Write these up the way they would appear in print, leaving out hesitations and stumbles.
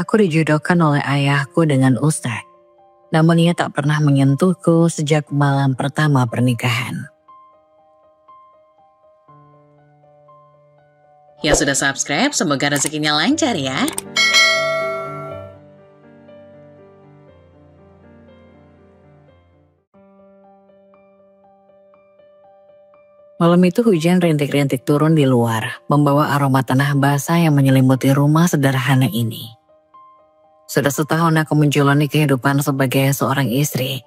Aku dijodohkan oleh ayahku dengan ustadz. Namun ia tak pernah menyentuhku sejak malam pertama pernikahan. Yang sudah subscribe, semoga rezekinya lancar ya. Malam itu hujan rintik-rintik turun di luar, membawa aroma tanah basah yang menyelimuti rumah sederhana ini. Sudah setahun aku menjalani kehidupan sebagai seorang istri,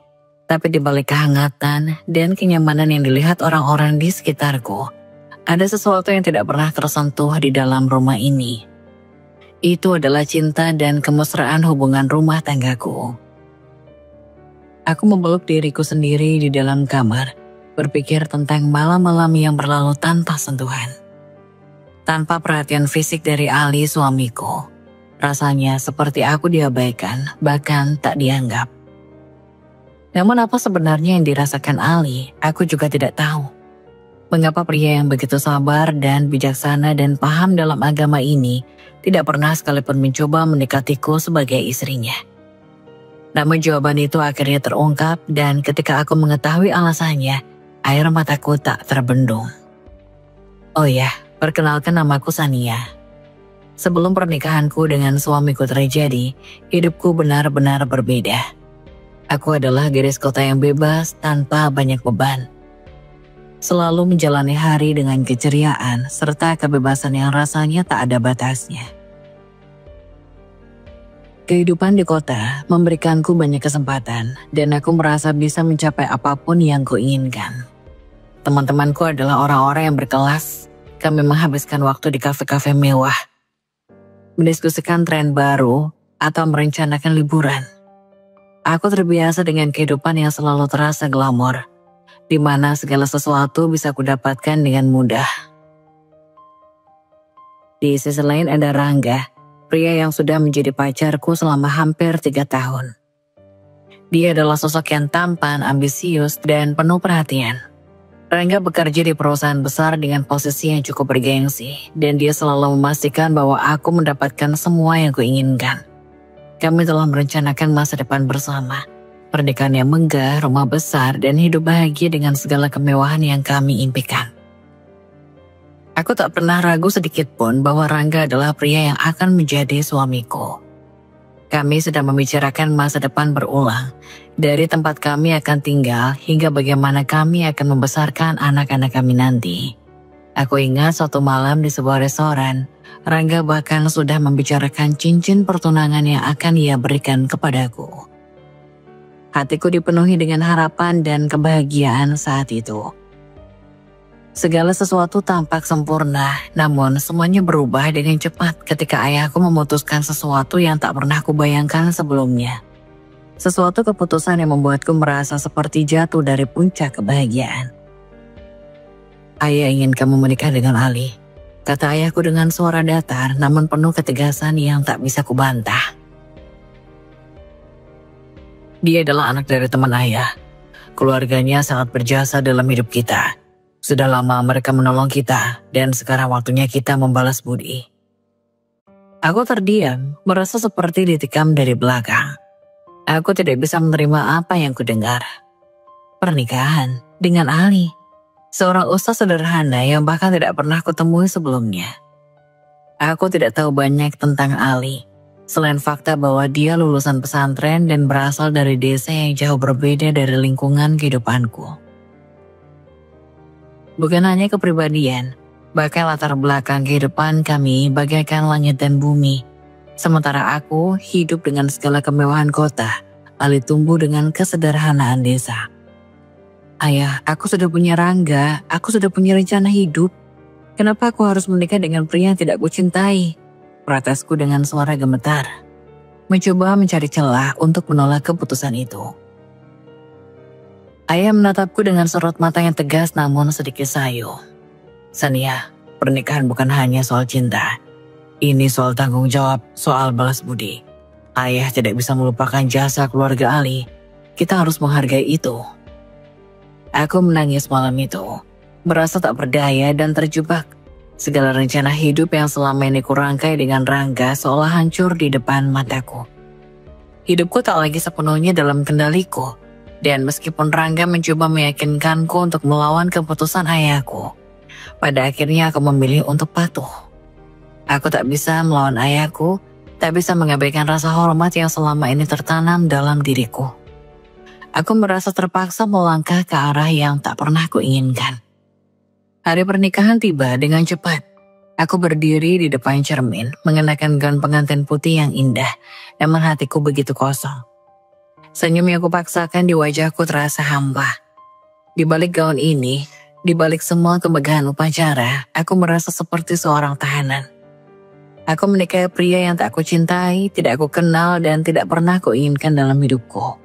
tapi di balik kehangatan dan kenyamanan yang dilihat orang-orang di sekitarku, ada sesuatu yang tidak pernah tersentuh di dalam rumah ini. Itu adalah cinta dan kemesraan hubungan rumah tanggaku. Aku memeluk diriku sendiri di dalam kamar, berpikir tentang malam-malam yang berlalu tanpa sentuhan. Tanpa perhatian fisik dari Ali suamiku. Rasanya seperti aku diabaikan, bahkan tak dianggap. Namun apa sebenarnya yang dirasakan Ali, aku juga tidak tahu. Mengapa pria yang begitu sabar dan bijaksana dan paham dalam agama ini tidak pernah sekalipun mencoba mendekatiku sebagai istrinya. Namun jawaban itu akhirnya terungkap dan ketika aku mengetahui alasannya, air mataku tak terbendung. Oh ya, perkenalkan namaku Sania. Sebelum pernikahanku dengan suamiku terjadi, hidupku benar-benar berbeda. Aku adalah gadis kota yang bebas tanpa banyak beban. Selalu menjalani hari dengan keceriaan serta kebebasan yang rasanya tak ada batasnya. Kehidupan di kota memberikanku banyak kesempatan dan aku merasa bisa mencapai apapun yang kuinginkan. Teman-temanku adalah orang-orang yang berkelas. Kami menghabiskan waktu di kafe-kafe mewah, mendiskusikan tren baru, atau merencanakan liburan. Aku terbiasa dengan kehidupan yang selalu terasa glamor, di mana segala sesuatu bisa kudapatkan dengan mudah. Di sisi lain ada Rangga, pria yang sudah menjadi pacarku selama hampir 3 tahun. Dia adalah sosok yang tampan, ambisius, dan penuh perhatian. Rangga bekerja di perusahaan besar dengan posisi yang cukup bergengsi, dan dia selalu memastikan bahwa aku mendapatkan semua yang kuinginkan. Kami telah merencanakan masa depan bersama, pernikahan yang megah, rumah besar, dan hidup bahagia dengan segala kemewahan yang kami impikan. Aku tak pernah ragu sedikit pun bahwa Rangga adalah pria yang akan menjadi suamiku. Kami sedang membicarakan masa depan berulang, dari tempat kami akan tinggal hingga bagaimana kami akan membesarkan anak-anak kami nanti. Aku ingat suatu malam di sebuah restoran, Rangga bahkan sudah membicarakan cincin pertunangan yang akan ia berikan kepadaku. Hatiku dipenuhi dengan harapan dan kebahagiaan saat itu. Segala sesuatu tampak sempurna, namun semuanya berubah dengan cepat ketika ayahku memutuskan sesuatu yang tak pernah kubayangkan sebelumnya. Sesuatu keputusan yang membuatku merasa seperti jatuh dari puncak kebahagiaan. Ayah ingin kamu menikah dengan Ali, kata ayahku dengan suara datar namun penuh ketegasan yang tak bisa kubantah. Dia adalah anak dari teman ayah. Keluarganya sangat berjasa dalam hidup kita. Sudah lama mereka menolong kita, dan sekarang waktunya kita membalas budi. Aku terdiam, merasa seperti ditikam dari belakang. Aku tidak bisa menerima apa yang kudengar. Pernikahan dengan Ali, seorang ustaz sederhana yang bahkan tidak pernah kutemui sebelumnya. Aku tidak tahu banyak tentang Ali, selain fakta bahwa dia lulusan pesantren dan berasal dari desa yang jauh berbeda dari lingkungan kehidupanku. Bukan hanya kepribadian, bahkan latar belakang kehidupan kami bagaikan langit dan bumi. Sementara aku hidup dengan segala kemewahan kota, Ali tumbuh dengan kesederhanaan desa. Ayah, aku sudah punya Rangga, aku sudah punya rencana hidup. Kenapa aku harus menikah dengan pria yang tidak kucintai? Protesku dengan suara gemetar. Mencoba mencari celah untuk menolak keputusan itu. Ayah menatapku dengan sorot mata yang tegas namun sedikit sayu. Sania, pernikahan bukan hanya soal cinta. Ini soal tanggung jawab, soal balas budi. Ayah tidak bisa melupakan jasa keluarga Ali. Kita harus menghargai itu. Aku menangis malam itu. Merasa tak berdaya dan terjebak. Segala rencana hidup yang selama ini kurangkai dengan Rangga seolah hancur di depan mataku. Hidupku tak lagi sepenuhnya dalam kendaliku. Dan meskipun Rangga mencoba meyakinkanku untuk melawan keputusan ayahku, pada akhirnya aku memilih untuk patuh. Aku tak bisa melawan ayahku, tak bisa mengabaikan rasa hormat yang selama ini tertanam dalam diriku. Aku merasa terpaksa melangkah ke arah yang tak pernah kuinginkan. Hari pernikahan tiba dengan cepat. Aku berdiri di depan cermin, mengenakan gaun pengantin putih yang indah, namun hatiku begitu kosong. Senyum yang kupaksakan di wajahku terasa hampa. Di balik gaun ini, di balik semua kemegahan upacara, aku merasa seperti seorang tahanan. Aku menikahi pria yang tak aku cintai, tidak aku kenal, dan tidak pernah kuinginkan dalam hidupku.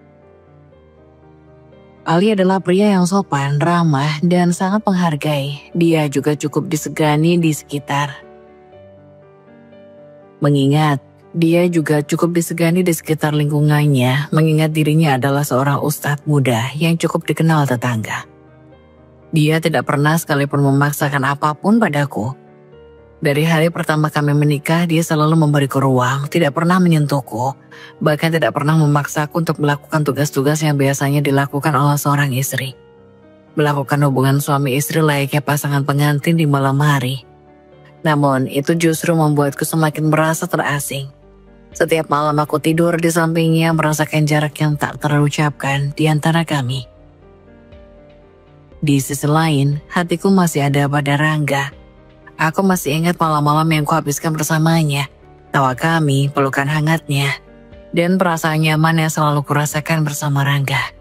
Ali adalah pria yang sopan, ramah, dan sangat menghargai. Dia juga cukup disegani di sekitar. Dia juga cukup disegani di sekitar lingkungannya, mengingat dirinya adalah seorang ustadz muda yang cukup dikenal tetangga. Dia tidak pernah sekalipun memaksakan apapun padaku. Dari hari pertama kami menikah, dia selalu memberiku ruang, tidak pernah menyentuhku, bahkan tidak pernah memaksaku untuk melakukan tugas-tugas yang biasanya dilakukan oleh seorang istri. Melakukan hubungan suami istri layaknya pasangan pengantin di malam hari. Namun, itu justru membuatku semakin merasa terasing. Setiap malam aku tidur di sampingnya merasakan jarak yang tak terucapkan di antara kami. Di sisi lain, hatiku masih ada pada Rangga. Aku masih ingat malam-malam yang kuhabiskan bersamanya, tawa kami, pelukan hangatnya, dan perasaan nyaman yang selalu kurasakan bersama Rangga.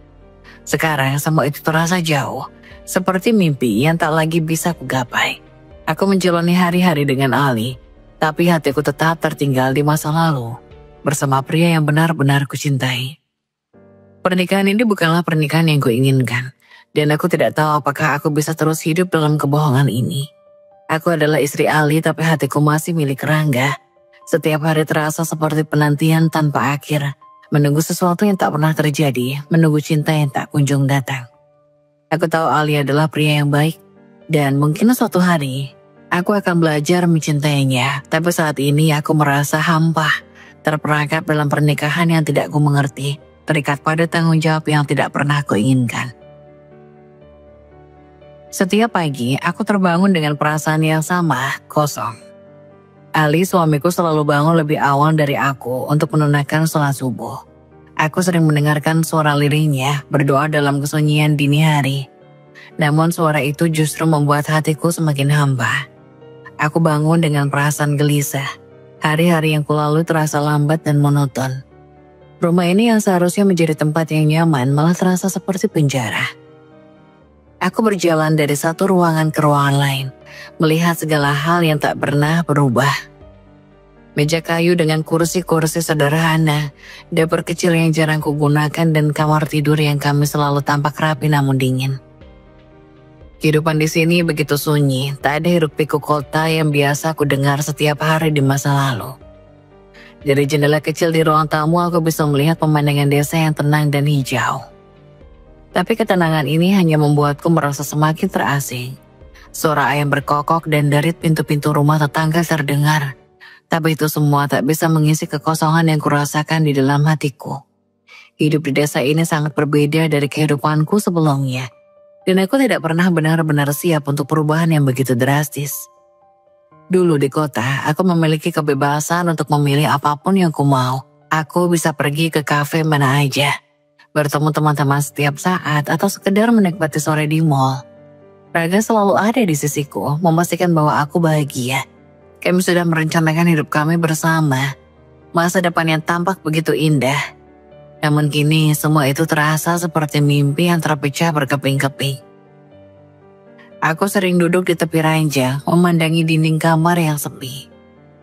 Sekarang semua itu terasa jauh, seperti mimpi yang tak lagi bisa kugapai. Aku menjalani hari-hari dengan Ali, tapi hatiku tetap tertinggal di masa lalu, bersama pria yang benar-benar kucintai. Pernikahan ini bukanlah pernikahan yang kuinginkan, dan aku tidak tahu apakah aku bisa terus hidup dalam kebohongan ini. Aku adalah istri Ali, tapi hatiku masih milik Rangga. Setiap hari terasa seperti penantian tanpa akhir, menunggu sesuatu yang tak pernah terjadi, menunggu cinta yang tak kunjung datang. Aku tahu Ali adalah pria yang baik, dan mungkin suatu hari aku akan belajar mencintainya, tapi saat ini aku merasa hampa, terperangkap dalam pernikahan yang tidak ku mengerti, terikat pada tanggung jawab yang tidak pernah kuinginkan. Setiap pagi, aku terbangun dengan perasaan yang sama, kosong. Ali, suamiku, selalu bangun lebih awal dari aku untuk menunaikan sholat subuh. Aku sering mendengarkan suara lirihnya berdoa dalam kesunyian dini hari. Namun suara itu justru membuat hatiku semakin hampa. Aku bangun dengan perasaan gelisah. Hari-hari yang kulalui terasa lambat dan monoton. Rumah ini yang seharusnya menjadi tempat yang nyaman malah terasa seperti penjara. Aku berjalan dari satu ruangan ke ruangan lain, melihat segala hal yang tak pernah berubah. Meja kayu dengan kursi-kursi sederhana, dapur kecil yang jarang kugunakan, dan kamar tidur yang kami selalu tampak rapi namun dingin. Kehidupan di sini begitu sunyi, tak ada hiruk-pikuk kota yang biasa aku dengar setiap hari di masa lalu. Dari jendela kecil di ruang tamu aku bisa melihat pemandangan desa yang tenang dan hijau. Tapi ketenangan ini hanya membuatku merasa semakin terasing. Suara ayam berkokok dan dari pintu-pintu rumah tetangga terdengar. Tapi itu semua tak bisa mengisi kekosongan yang kurasakan di dalam hatiku. Hidup di desa ini sangat berbeda dari kehidupanku sebelumnya. Dan aku tidak pernah benar-benar siap untuk perubahan yang begitu drastis. Dulu di kota, aku memiliki kebebasan untuk memilih apapun yang ku mau. Aku bisa pergi ke kafe mana aja, bertemu teman-teman setiap saat, atau sekedar menikmati sore di mall. Rangga selalu ada di sisiku, memastikan bahwa aku bahagia. Kami sudah merencanakan hidup kami bersama. Masa depan yang tampak begitu indah. Namun kini semua itu terasa seperti mimpi yang terpecah berkeping-keping. Aku sering duduk di tepi ranjang, memandangi dinding kamar yang sepi.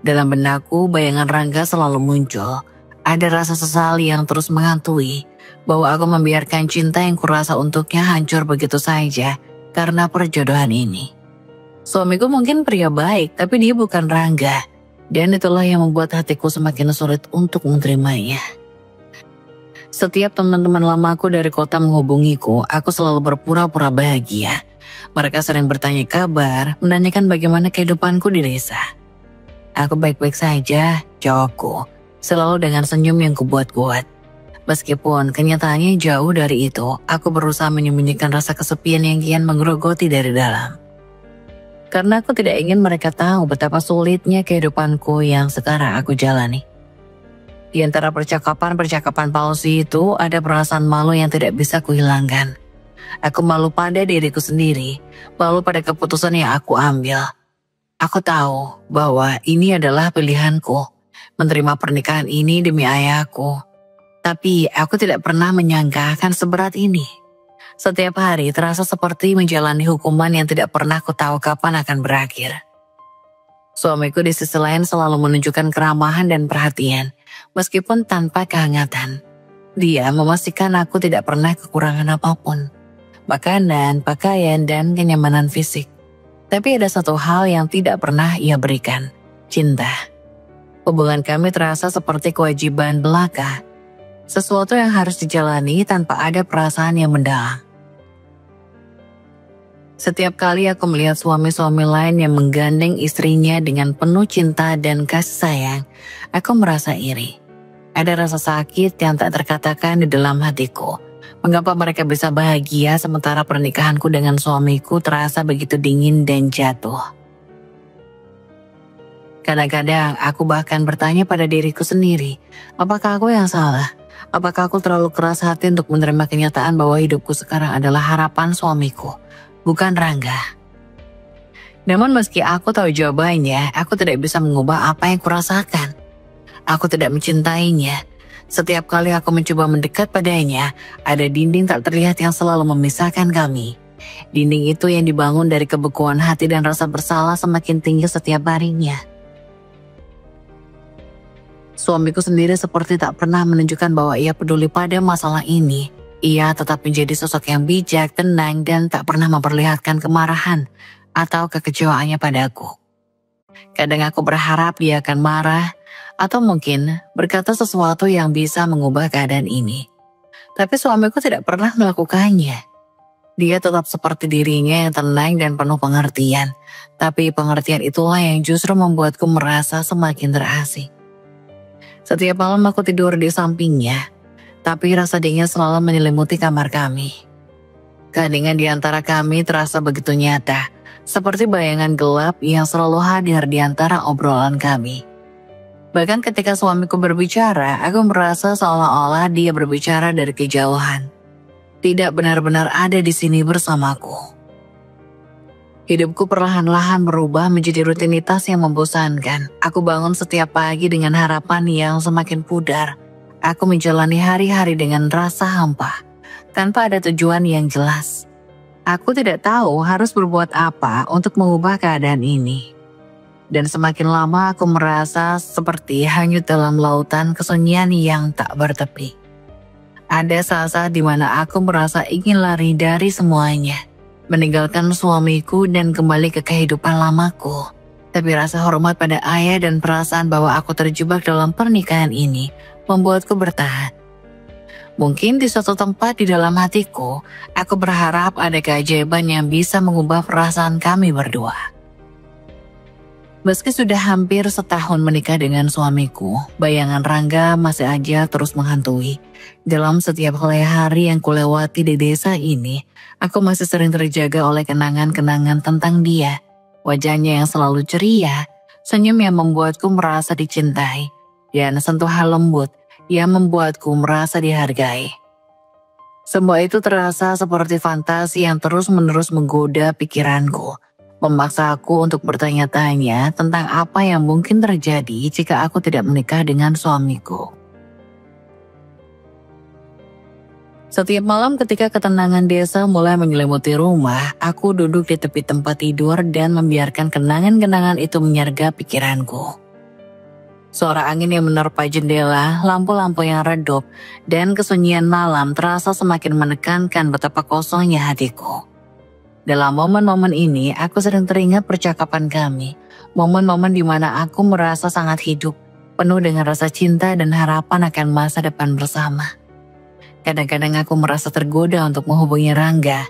Dalam benakku, bayangan Rangga selalu muncul. Ada rasa sesali yang terus menghantui, bahwa aku membiarkan cinta yang kurasa untuknya hancur begitu saja karena perjodohan ini. Suamiku mungkin pria baik, tapi dia bukan Rangga. Dan itulah yang membuat hatiku semakin sulit untuk menerimanya. Setiap teman-teman lamaku dari kota menghubungiku, aku selalu berpura-pura bahagia. Mereka sering bertanya kabar, menanyakan bagaimana kehidupanku di desa. Aku baik-baik saja, jawabku, selalu dengan senyum yang kubuat-buat. Meskipun kenyataannya jauh dari itu, aku berusaha menyembunyikan rasa kesepian yang kian menggerogoti dari dalam. Karena aku tidak ingin mereka tahu betapa sulitnya kehidupanku yang sekarang aku jalani. Di antara percakapan-percakapan palsu itu, ada perasaan malu yang tidak bisa kuhilangkan. Aku malu pada diriku sendiri, malu pada keputusan yang aku ambil. Aku tahu bahwa ini adalah pilihanku, menerima pernikahan ini demi ayahku. Tapi aku tidak pernah menyangka akan seberat ini. Setiap hari terasa seperti menjalani hukuman yang tidak pernah ku tahu kapan akan berakhir. Suamiku di sisi lain selalu menunjukkan keramahan dan perhatian, meskipun tanpa kehangatan. Dia memastikan aku tidak pernah kekurangan apapun, makanan, pakaian, dan kenyamanan fisik. Tapi ada satu hal yang tidak pernah ia berikan, cinta. Hubungan kami terasa seperti kewajiban belaka, sesuatu yang harus dijalani tanpa ada perasaan yang mendalam. Setiap kali aku melihat suami-suami lain yang menggandeng istrinya dengan penuh cinta dan kasih sayang, aku merasa iri. Ada rasa sakit yang tak terkatakan di dalam hatiku. Mengapa mereka bisa bahagia sementara pernikahanku dengan suamiku terasa begitu dingin dan jatuh? Kadang-kadang aku bahkan bertanya pada diriku sendiri, apakah aku yang salah? Apakah aku terlalu keras hati untuk menerima kenyataan bahwa hidupku sekarang adalah harapan suamiku, bukan Rangga? Namun meski aku tahu jawabannya, aku tidak bisa mengubah apa yang kurasakan. Aku tidak mencintainya. Setiap kali aku mencoba mendekat padanya, ada dinding tak terlihat yang selalu memisahkan kami. Dinding itu yang dibangun dari kebekuan hati dan rasa bersalah semakin tinggi setiap harinya. Suamiku sendiri seperti tak pernah menunjukkan bahwa ia peduli pada masalah ini. Ia tetap menjadi sosok yang bijak, tenang, dan tak pernah memperlihatkan kemarahan atau kekecewaannya padaku. Kadang aku berharap dia akan marah, atau mungkin berkata sesuatu yang bisa mengubah keadaan ini. Tapi suamiku tidak pernah melakukannya. Dia tetap seperti dirinya yang tenang dan penuh pengertian. Tapi pengertian itulah yang justru membuatku merasa semakin terasing. Setiap malam aku tidur di sampingnya, tapi rasa dingin selalu menyelimuti kamar kami. Keheningan di antara kami terasa begitu nyata, seperti bayangan gelap yang selalu hadir di antara obrolan kami. Bahkan ketika suamiku berbicara, aku merasa seolah-olah dia berbicara dari kejauhan. Tidak benar-benar ada di sini bersamaku. Hidupku perlahan-lahan berubah menjadi rutinitas yang membosankan. Aku bangun setiap pagi dengan harapan yang semakin pudar. Aku menjalani hari-hari dengan rasa hampa, tanpa ada tujuan yang jelas. Aku tidak tahu harus berbuat apa untuk mengubah keadaan ini. Dan semakin lama aku merasa seperti hanyut dalam lautan kesunyian yang tak bertepi. Ada saat-saat di mana aku merasa ingin lari dari semuanya, meninggalkan suamiku dan kembali ke kehidupan lamaku. Tapi rasa hormat pada ayah dan perasaan bahwa aku terjebak dalam pernikahan ini membuatku bertahan. Mungkin di suatu tempat di dalam hatiku, aku berharap ada keajaiban yang bisa mengubah perasaan kami berdua. Meski sudah hampir setahun menikah dengan suamiku, bayangan Rangga masih aja terus menghantui. Dalam setiap helai hari yang kulewati di desa ini, aku masih sering terjaga oleh kenangan-kenangan tentang dia. Wajahnya yang selalu ceria, senyum yang membuatku merasa dicintai, dan sentuhan lembut yang membuatku merasa dihargai. Semua itu terasa seperti fantasi yang terus-menerus menggoda pikiranku, memaksa aku untuk bertanya-tanya tentang apa yang mungkin terjadi jika aku tidak menikah dengan suamiku. Setiap malam ketika ketenangan desa mulai menyelimuti rumah, aku duduk di tepi tempat tidur dan membiarkan kenangan-kenangan itu menyergap pikiranku. Suara angin yang menerpa jendela, lampu-lampu yang redup, dan kesunyian malam terasa semakin menekankan betapa kosongnya hatiku. Dalam momen-momen ini, aku sering teringat percakapan kami. Momen-momen di mana aku merasa sangat hidup, penuh dengan rasa cinta dan harapan akan masa depan bersama. Kadang-kadang aku merasa tergoda untuk menghubungi Rangga,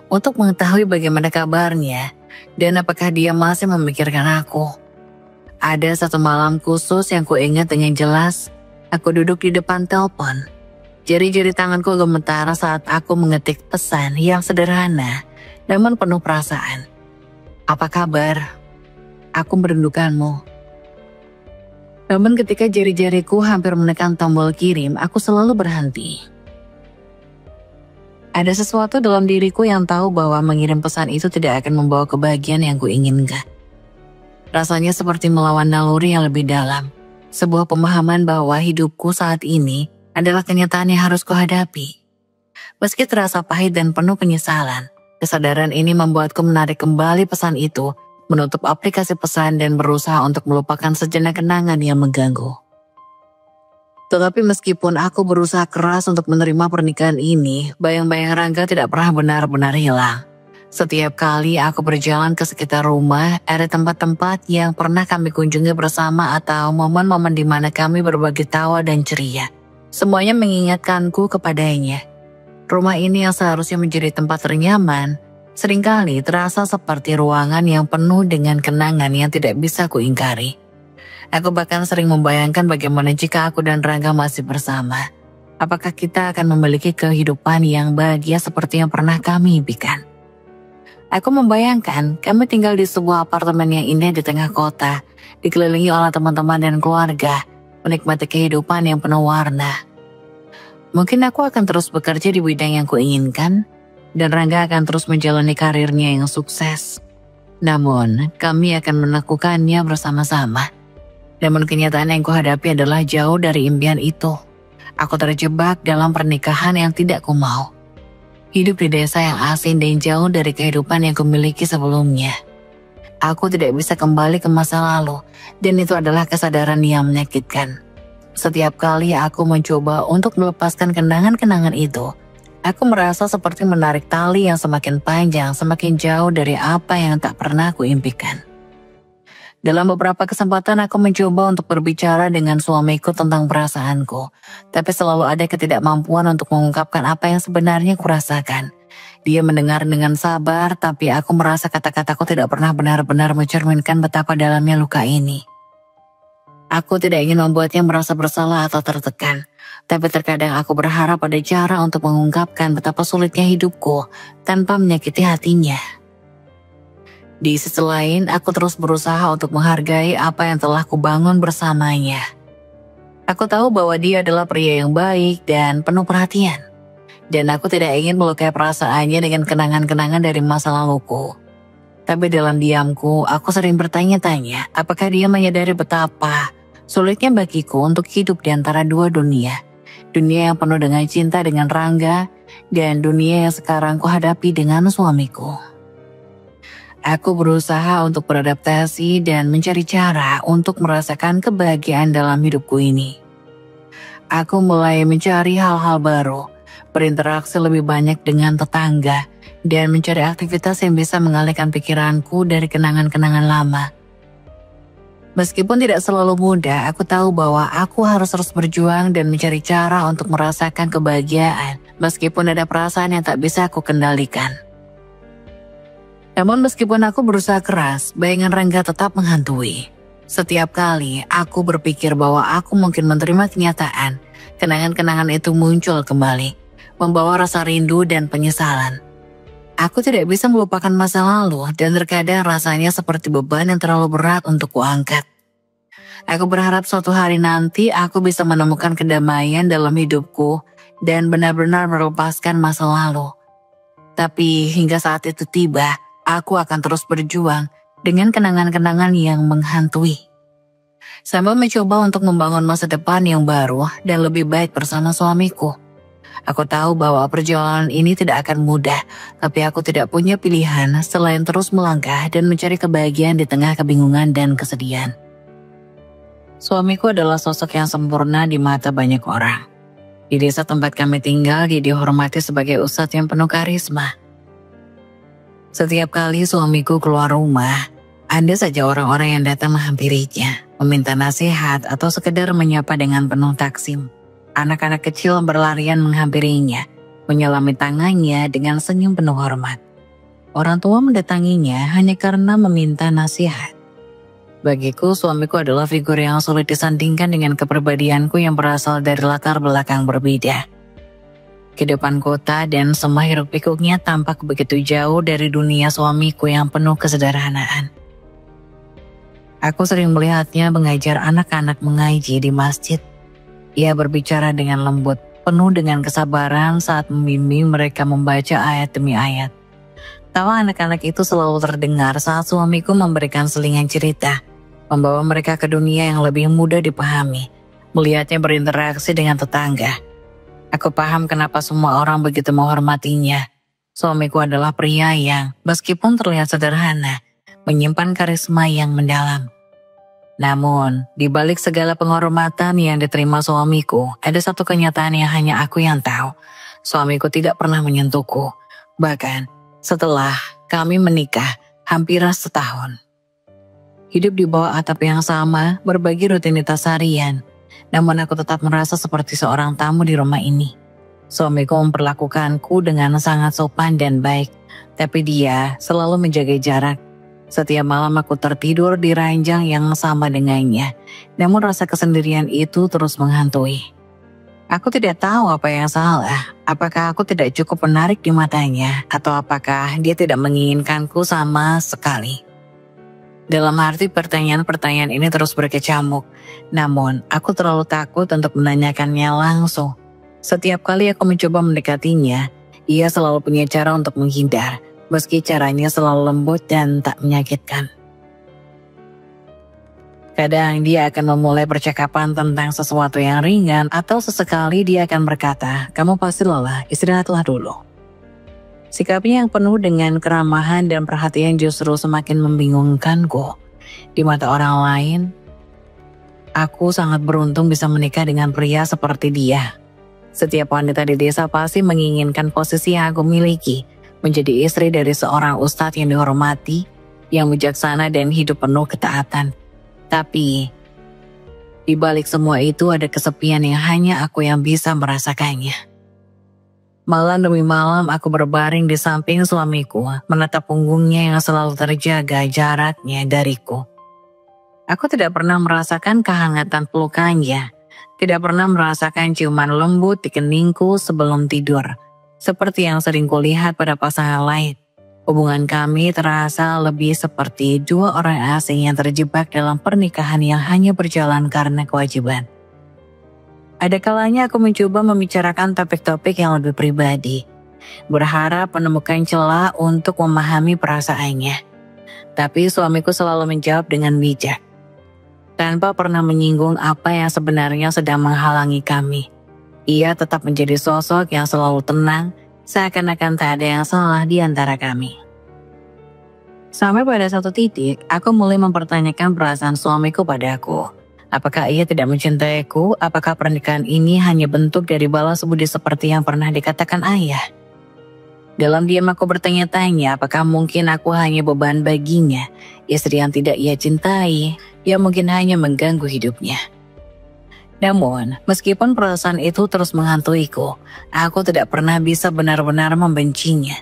untuk mengetahui bagaimana kabarnya dan apakah dia masih memikirkan aku. Ada satu malam khusus yang kuingat dengan jelas. Aku duduk di depan telepon. Jari-jari tanganku gemetar saat aku mengetik pesan yang sederhana namun penuh perasaan. Apa kabar? Aku merindukanmu. Namun ketika jari-jariku hampir menekan tombol kirim, aku selalu berhenti. Ada sesuatu dalam diriku yang tahu bahwa mengirim pesan itu tidak akan membawa kebahagiaan yang kuinginkan. Rasanya seperti melawan naluri yang lebih dalam. Sebuah pemahaman bahwa hidupku saat ini adalah kenyataan yang harus kuhadapi. Meski terasa pahit dan penuh penyesalan, kesadaran ini membuatku menarik kembali pesan itu, menutup aplikasi pesan dan berusaha untuk melupakan sejenak kenangan yang mengganggu. Tetapi meskipun aku berusaha keras untuk menerima pernikahan ini, bayang-bayang Rangga tidak pernah benar-benar hilang. Setiap kali aku berjalan ke sekitar rumah, ada tempat-tempat yang pernah kami kunjungi bersama atau momen-momen di mana kami berbagi tawa dan ceria. Semuanya mengingatkanku kepadanya. Rumah ini yang seharusnya menjadi tempat ternyaman, seringkali terasa seperti ruangan yang penuh dengan kenangan yang tidak bisa kuingkari. Aku bahkan sering membayangkan bagaimana jika aku dan Rangga masih bersama. Apakah kita akan memiliki kehidupan yang bahagia seperti yang pernah kami impikan? Aku membayangkan kami tinggal di sebuah apartemen yang indah di tengah kota, dikelilingi oleh teman-teman dan keluarga, menikmati kehidupan yang penuh warna. Mungkin aku akan terus bekerja di bidang yang kuinginkan, dan Rangga akan terus menjalani karirnya yang sukses. Namun, kami akan melakukannya bersama-sama. Namun kenyataan yang kuhadapi adalah jauh dari impian itu. Aku terjebak dalam pernikahan yang tidak kumau. Hidup di desa yang asing dan jauh dari kehidupan yang kumiliki sebelumnya. Aku tidak bisa kembali ke masa lalu, dan itu adalah kesadaran yang menyakitkan. Setiap kali aku mencoba untuk melepaskan kenangan-kenangan itu, aku merasa seperti menarik tali yang semakin panjang, semakin jauh dari apa yang tak pernah kuimpikan. Dalam beberapa kesempatan aku mencoba untuk berbicara dengan suamiku tentang perasaanku, tapi selalu ada ketidakmampuan untuk mengungkapkan apa yang sebenarnya kurasakan. Dia mendengar dengan sabar, tapi aku merasa kata-kataku tidak pernah benar-benar mencerminkan betapa dalamnya luka ini. Aku tidak ingin membuatnya merasa bersalah atau tertekan, tapi terkadang aku berharap ada cara untuk mengungkapkan betapa sulitnya hidupku tanpa menyakiti hatinya. Di sisi lain, aku terus berusaha untuk menghargai apa yang telah kubangun bersamanya. Aku tahu bahwa dia adalah pria yang baik dan penuh perhatian. Dan aku tidak ingin melukai perasaannya dengan kenangan-kenangan dari masa laluku. Tapi dalam diamku, aku sering bertanya-tanya apakah dia menyadari betapa sulitnya bagiku untuk hidup di antara dua dunia. Dunia yang penuh dengan cinta dengan Rangga, dan dunia yang sekarang kuhadapi dengan suamiku. Aku berusaha untuk beradaptasi dan mencari cara untuk merasakan kebahagiaan dalam hidupku ini. Aku mulai mencari hal-hal baru, berinteraksi lebih banyak dengan tetangga, dan mencari aktivitas yang bisa mengalihkan pikiranku dari kenangan-kenangan lama. Meskipun tidak selalu mudah, aku tahu bahwa aku harus terus berjuang dan mencari cara untuk merasakan kebahagiaan, meskipun ada perasaan yang tak bisa aku kendalikan. Namun meskipun aku berusaha keras, bayangan Rangga tetap menghantui. Setiap kali aku berpikir bahwa aku mungkin menerima kenyataan, kenangan-kenangan itu muncul kembali, membawa rasa rindu dan penyesalan. Aku tidak bisa melupakan masa lalu dan terkadang rasanya seperti beban yang terlalu berat untuk kuangkat. Aku berharap suatu hari nanti aku bisa menemukan kedamaian dalam hidupku dan benar-benar melepaskan masa lalu. Tapi hingga saat itu tiba, aku akan terus berjuang dengan kenangan-kenangan yang menghantui. Sambil mencoba untuk membangun masa depan yang baru dan lebih baik bersama suamiku. Aku tahu bahwa perjalanan ini tidak akan mudah, tapi aku tidak punya pilihan selain terus melangkah dan mencari kebahagiaan di tengah kebingungan dan kesedihan. Suamiku adalah sosok yang sempurna di mata banyak orang. Di desa tempat kami tinggal, dia dihormati sebagai ustadz yang penuh karisma. Setiap kali suamiku keluar rumah, ada saja orang-orang yang datang menghampirinya, meminta nasihat atau sekedar menyapa dengan penuh taksim. Anak-anak kecil berlarian menghampirinya, menyelami tangannya dengan senyum penuh hormat. orang tua mendatanginya hanya karena meminta nasihat. Bagiku, suamiku adalah figur yang sulit disandingkan dengan kepribadianku yang berasal dari latar belakang berbeda. Kehidupan kota dan semua hiruk-pikuknya tampak begitu jauh dari dunia suamiku yang penuh kesederhanaan. Aku sering melihatnya mengajar anak-anak mengaji di masjid. Ia berbicara dengan lembut, penuh dengan kesabaran saat membimbing mereka membaca ayat demi ayat. Tawa anak-anak itu selalu terdengar saat suamiku memberikan selingan cerita, membawa mereka ke dunia yang lebih mudah dipahami, melihatnya berinteraksi dengan tetangga. Aku paham kenapa semua orang begitu menghormatinya. Suamiku adalah pria yang, meskipun terlihat sederhana, menyimpan karisma yang mendalam. Namun, di balik segala penghormatan yang diterima suamiku, ada satu kenyataan yang hanya aku yang tahu. Suamiku tidak pernah menyentuhku. Bahkan, setelah kami menikah hampir setahun. Hidup di bawah atap yang sama, berbagi rutinitas harian. Namun aku tetap merasa seperti seorang tamu di rumah ini. Suamiku memperlakukanku dengan sangat sopan dan baik, tapi dia selalu menjaga jarak. Setiap malam aku tertidur di ranjang yang sama dengannya, namun rasa kesendirian itu terus menghantui. Aku tidak tahu apa yang salah, apakah aku tidak cukup menarik di matanya, atau apakah dia tidak menginginkanku sama sekali. Dalam arti pertanyaan-pertanyaan ini terus berkecamuk, namun aku terlalu takut untuk menanyakannya langsung. Setiap kali aku mencoba mendekatinya, ia selalu punya cara untuk menghindar, meski caranya selalu lembut dan tak menyakitkan. Kadang dia akan memulai percakapan tentang sesuatu yang ringan atau sesekali dia akan berkata, "Kamu pasti lelah, istirahatlah dulu." Sikapnya yang penuh dengan keramahan dan perhatian justru semakin membingungkanku. Di mata orang lain, aku sangat beruntung bisa menikah dengan pria seperti dia. Setiap wanita di desa pasti menginginkan posisi yang aku miliki, menjadi istri dari seorang ustadz yang dihormati, yang bijaksana dan hidup penuh ketaatan. Tapi, di balik semua itu ada kesepian yang hanya aku yang bisa merasakannya. Malam demi malam aku berbaring di samping suamiku, menatap punggungnya yang selalu terjaga jaraknya dariku. Aku tidak pernah merasakan kehangatan pelukannya, tidak pernah merasakan ciuman lembut di keningku sebelum tidur, seperti yang sering kulihat pada pasangan lain. Hubungan kami terasa lebih seperti dua orang asing yang terjebak dalam pernikahan yang hanya berjalan karena kewajiban. Ada kalanya aku mencoba membicarakan topik-topik yang lebih pribadi, berharap menemukan celah untuk memahami perasaannya. Tapi suamiku selalu menjawab dengan bijak, tanpa pernah menyinggung apa yang sebenarnya sedang menghalangi kami. Ia tetap menjadi sosok yang selalu tenang, seakan-akan tak ada yang salah di antara kami. Sampai pada satu titik, aku mulai mempertanyakan perasaan suamiku padaku. Apakah ia tidak mencintaiku? Apakah pernikahan ini hanya bentuk dari balas budi seperti yang pernah dikatakan ayah? Dalam diam aku bertanya-tanya, apakah mungkin aku hanya beban baginya, istri yang tidak ia cintai, yang mungkin hanya mengganggu hidupnya. Namun, meskipun perasaan itu terus menghantuiku, aku tidak pernah bisa benar-benar membencinya.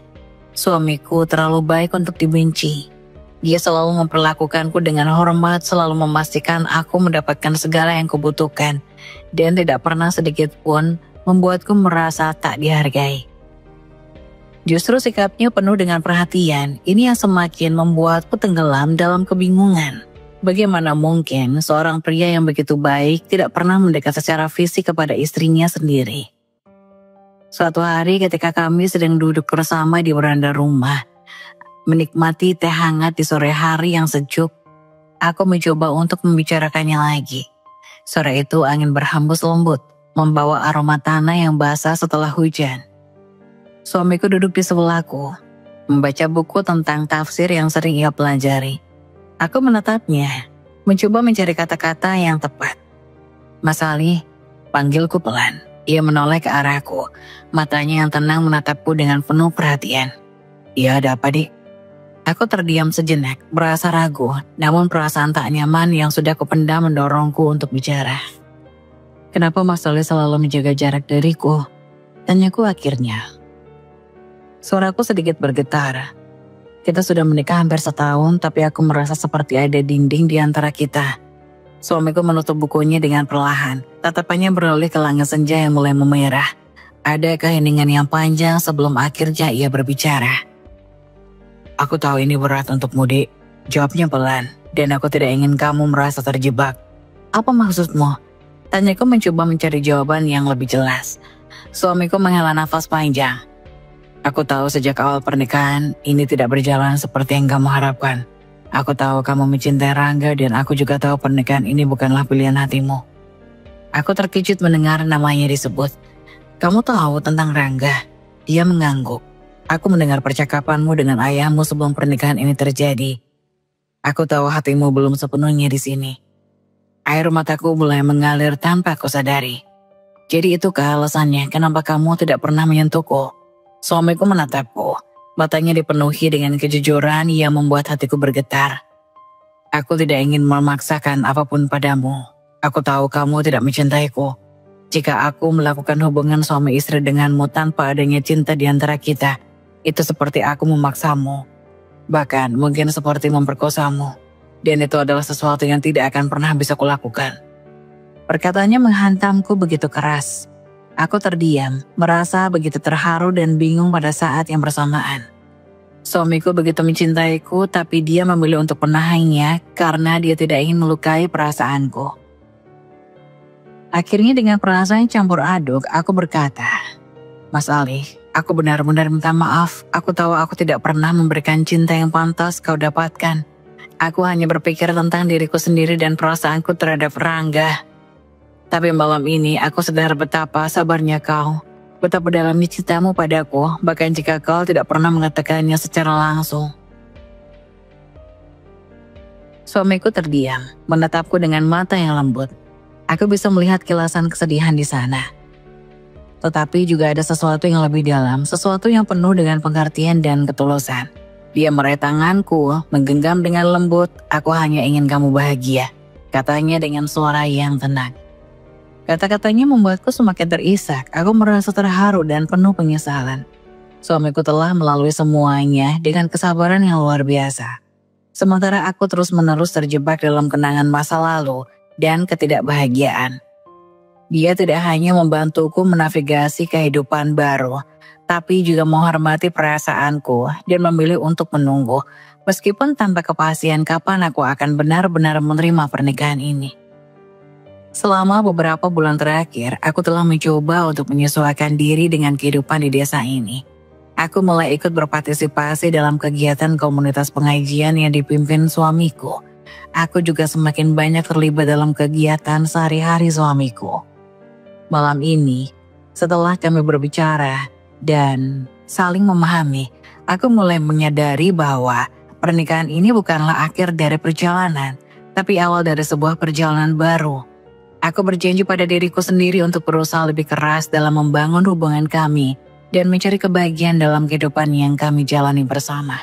Suamiku terlalu baik untuk dibenci. Dia selalu memperlakukanku dengan hormat, selalu memastikan aku mendapatkan segala yang kubutuhkan, dan tidak pernah sedikit pun membuatku merasa tak dihargai. Justru sikapnya penuh dengan perhatian, ini yang semakin membuatku tenggelam dalam kebingungan. Bagaimana mungkin seorang pria yang begitu baik tidak pernah mendekat secara fisik kepada istrinya sendiri? Suatu hari ketika kami sedang duduk bersama di beranda rumah, menikmati teh hangat di sore hari yang sejuk, aku mencoba untuk membicarakannya lagi. Sore itu angin berhembus lembut, membawa aroma tanah yang basah setelah hujan. Suamiku duduk di sebelahku, membaca buku tentang tafsir yang sering ia pelajari. Aku menatapnya, mencoba mencari kata-kata yang tepat. "Mas Ali," panggilku pelan. Ia menoleh ke arahku, matanya yang tenang menatapku dengan penuh perhatian. "Iya, ada apa, Dik?" Aku terdiam sejenak, berasa ragu, namun perasaan tak nyaman yang sudah kupendam mendorongku untuk bicara. "Kenapa Mas Ali selalu menjaga jarak dariku?" tanyaku akhirnya. Suaraku sedikit bergetar. Kita sudah menikah hampir setahun, tapi aku merasa seperti ada dinding di antara kita. Suamiku menutup bukunya dengan perlahan. Tatapannya beralih ke langit senja yang mulai memerah. Ada keheningan yang panjang sebelum akhirnya ia berbicara. Aku tahu ini berat untukmu, Dik. Jawabnya pelan, dan aku tidak ingin kamu merasa terjebak. Apa maksudmu? Tanyaku mencoba mencari jawaban yang lebih jelas. Suamiku menghela nafas panjang. Aku tahu sejak awal pernikahan ini tidak berjalan seperti yang kamu harapkan. Aku tahu kamu mencintai Rangga dan aku juga tahu pernikahan ini bukanlah pilihan hatimu. Aku terkejut mendengar namanya disebut. Kamu tahu tentang Rangga? Dia mengangguk. Aku mendengar percakapanmu dengan ayahmu sebelum pernikahan ini terjadi. Aku tahu hatimu belum sepenuhnya di sini. Air mataku mulai mengalir tanpa aku sadari. Jadi itukah alasannya kenapa kamu tidak pernah menyentuhku? Suamiku menatapku. Matanya dipenuhi dengan kejujuran yang membuat hatiku bergetar. Aku tidak ingin memaksakan apapun padamu. Aku tahu kamu tidak mencintaiku. Jika aku melakukan hubungan suami istri denganmu tanpa adanya cinta di antara kita, itu seperti aku memaksamu. Bahkan mungkin seperti memperkosamu. Dan itu adalah sesuatu yang tidak akan pernah bisa kulakukan. Perkataannya menghantamku begitu keras. Aku terdiam, merasa begitu terharu dan bingung pada saat yang bersamaan. Suamiku begitu mencintaiku, tapi dia memilih untuk menahannya karena dia tidak ingin melukai perasaanku. Akhirnya dengan perasaan campur aduk, aku berkata, Mas Ali, aku benar-benar minta maaf. Aku tahu aku tidak pernah memberikan cinta yang pantas kau dapatkan. Aku hanya berpikir tentang diriku sendiri dan perasaanku terhadap Rangga. Tapi malam ini aku sadar betapa sabarnya kau, betapa dalamnya cintamu padaku, bahkan jika kau tidak pernah mengatakannya secara langsung. Suamiku terdiam, menatapku dengan mata yang lembut. Aku bisa melihat kilasan kesedihan di sana. Tetapi juga ada sesuatu yang lebih dalam, sesuatu yang penuh dengan pengertian dan ketulusan. Dia meraih tanganku, menggenggam dengan lembut, aku hanya ingin kamu bahagia, katanya dengan suara yang tenang. Kata-katanya membuatku semakin terisak, aku merasa terharu dan penuh penyesalan. Suamiku telah melalui semuanya dengan kesabaran yang luar biasa. Sementara aku terus-menerus terjebak dalam kenangan masa lalu dan ketidakbahagiaan. Dia tidak hanya membantuku menavigasi kehidupan baru, tapi juga menghormati perasaanku dan memilih untuk menunggu, meskipun tanpa kepastian kapan aku akan benar-benar menerima pernikahan ini. Selama beberapa bulan terakhir, aku telah mencoba untuk menyesuaikan diri dengan kehidupan di desa ini. Aku mulai ikut berpartisipasi dalam kegiatan komunitas pengajian yang dipimpin suamiku. Aku juga semakin banyak terlibat dalam kegiatan sehari-hari suamiku. Malam ini, setelah kami berbicara dan saling memahami, aku mulai menyadari bahwa pernikahan ini bukanlah akhir dari perjalanan, tapi awal dari sebuah perjalanan baru. Aku berjanji pada diriku sendiri untuk berusaha lebih keras dalam membangun hubungan kami dan mencari kebahagiaan dalam kehidupan yang kami jalani bersama.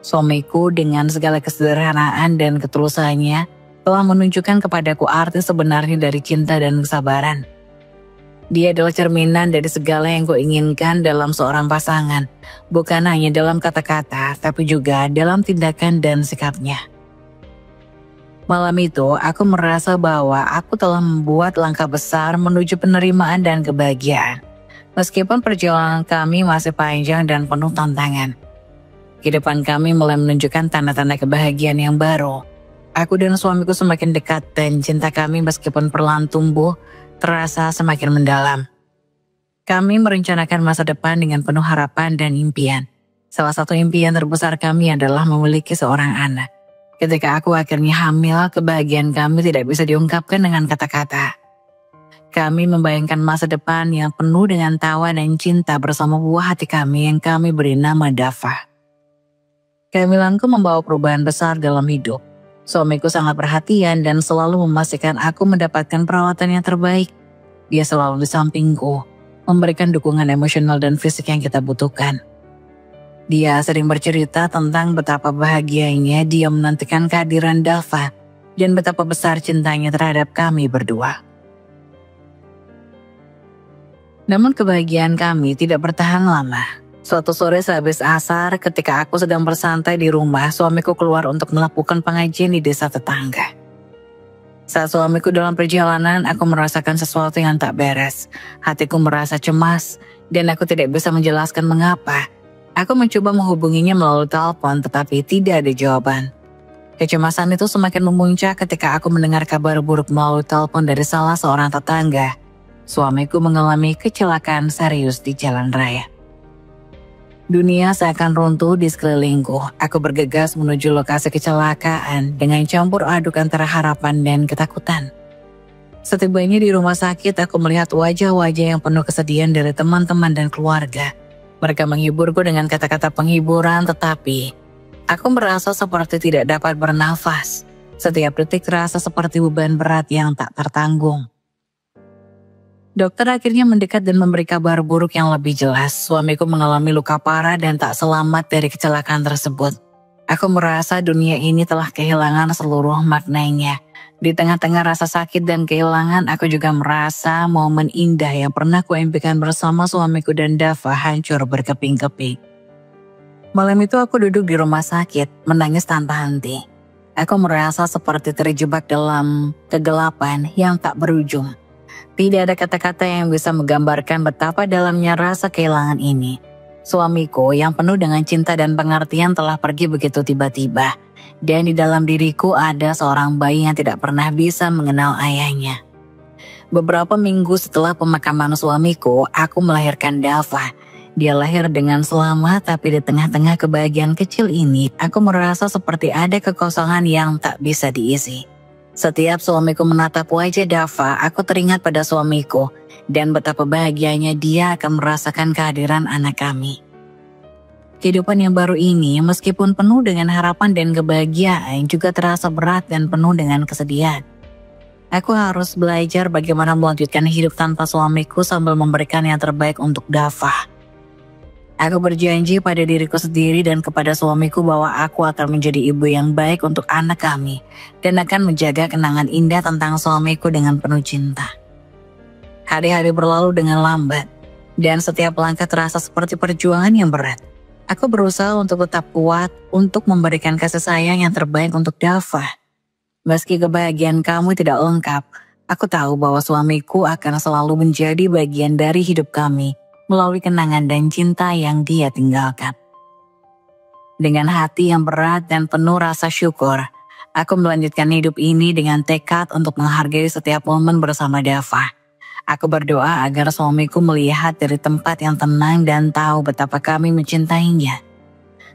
Suamiku dengan segala kesederhanaan dan ketulusannya telah menunjukkan kepadaku arti sebenarnya dari cinta dan kesabaran. Dia adalah cerminan dari segala yang kuinginkan dalam seorang pasangan, bukan hanya dalam kata-kata, tapi juga dalam tindakan dan sikapnya. Malam itu, aku merasa bahwa aku telah membuat langkah besar menuju penerimaan dan kebahagiaan. Meskipun perjalanan kami masih panjang dan penuh tantangan. Kehidupan kami mulai menunjukkan tanda-tanda kebahagiaan yang baru. Aku dan suamiku semakin dekat dan cinta kami meskipun perlahan tumbuh, terasa semakin mendalam. Kami merencanakan masa depan dengan penuh harapan dan impian. Salah satu impian terbesar kami adalah memiliki seorang anak. Ketika aku akhirnya hamil, kebahagiaan kami tidak bisa diungkapkan dengan kata-kata. Kami membayangkan masa depan yang penuh dengan tawa dan cinta bersama buah hati kami yang kami beri nama Dava. Kehamilanku membawa perubahan besar dalam hidup. Suamiku sangat perhatian dan selalu memastikan aku mendapatkan perawatan yang terbaik. Dia selalu di sampingku, memberikan dukungan emosional dan fisik yang kita butuhkan. Dia sering bercerita tentang betapa bahagianya dia menantikan kehadiran Dava dan betapa besar cintanya terhadap kami berdua. Namun kebahagiaan kami tidak bertahan lama. Suatu sore sehabis asar, ketika aku sedang bersantai di rumah, suamiku keluar untuk melakukan pengajian di desa tetangga. Saat suamiku dalam perjalanan, aku merasakan sesuatu yang tak beres. Hatiku merasa cemas, dan aku tidak bisa menjelaskan mengapa. Aku mencoba menghubunginya melalui telepon, tetapi tidak ada jawaban. Kecemasan itu semakin memuncak ketika aku mendengar kabar buruk melalui telepon dari salah seorang tetangga. Suamiku mengalami kecelakaan serius di jalan raya. Dunia seakan runtuh di sekelilingku. Aku bergegas menuju lokasi kecelakaan dengan campur aduk antara harapan dan ketakutan. Setibanya di rumah sakit, aku melihat wajah-wajah yang penuh kesedihan dari teman-teman dan keluarga. Mereka menghiburku dengan kata-kata penghiburan, tetapi aku merasa seperti tidak dapat bernafas. Setiap detik terasa seperti beban berat yang tak tertanggung. Dokter akhirnya mendekat dan memberi kabar buruk yang lebih jelas. Suamiku mengalami luka parah dan tak selamat dari kecelakaan tersebut. Aku merasa dunia ini telah kehilangan seluruh maknanya. Di tengah-tengah rasa sakit dan kehilangan, aku juga merasa momen indah yang pernah kuimpikan bersama suamiku dan Dava hancur berkeping-keping. Malam itu aku duduk di rumah sakit, menangis tanpa henti. Aku merasa seperti terjebak dalam kegelapan yang tak berujung. Tidak ada kata-kata yang bisa menggambarkan betapa dalamnya rasa kehilangan ini. Suamiku yang penuh dengan cinta dan pengertian telah pergi begitu tiba-tiba. Dan di dalam diriku ada seorang bayi yang tidak pernah bisa mengenal ayahnya. Beberapa minggu setelah pemakaman suamiku, aku melahirkan Dava. Dia lahir dengan selamat, tapi di tengah-tengah kebahagiaan kecil ini, aku merasa seperti ada kekosongan yang tak bisa diisi. Setiap suamiku menatap wajah Dava, aku teringat pada suamiku dan betapa bahagianya dia akan merasakan kehadiran anak kami. Kehidupan yang baru ini, meskipun penuh dengan harapan dan kebahagiaan, juga terasa berat dan penuh dengan kesedihan. Aku harus belajar bagaimana melanjutkan hidup tanpa suamiku sambil memberikan yang terbaik untuk Dava. Aku berjanji pada diriku sendiri dan kepada suamiku bahwa aku akan menjadi ibu yang baik untuk anak kami dan akan menjaga kenangan indah tentang suamiku dengan penuh cinta. Hari-hari berlalu dengan lambat dan setiap langkah terasa seperti perjuangan yang berat. Aku berusaha untuk tetap kuat untuk memberikan kasih sayang yang terbaik untuk Dava. Meski kebahagiaan kamu tidak lengkap, aku tahu bahwa suamiku akan selalu menjadi bagian dari hidup kami melalui kenangan dan cinta yang dia tinggalkan. Dengan hati yang berat dan penuh rasa syukur, aku melanjutkan hidup ini dengan tekad untuk menghargai setiap momen bersama Dava. Aku berdoa agar suamiku melihat dari tempat yang tenang dan tahu betapa kami mencintainya.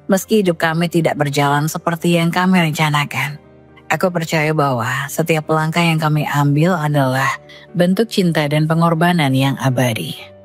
Meski hidup kami tidak berjalan seperti yang kami rencanakan, aku percaya bahwa setiap langkah yang kami ambil adalah bentuk cinta dan pengorbanan yang abadi.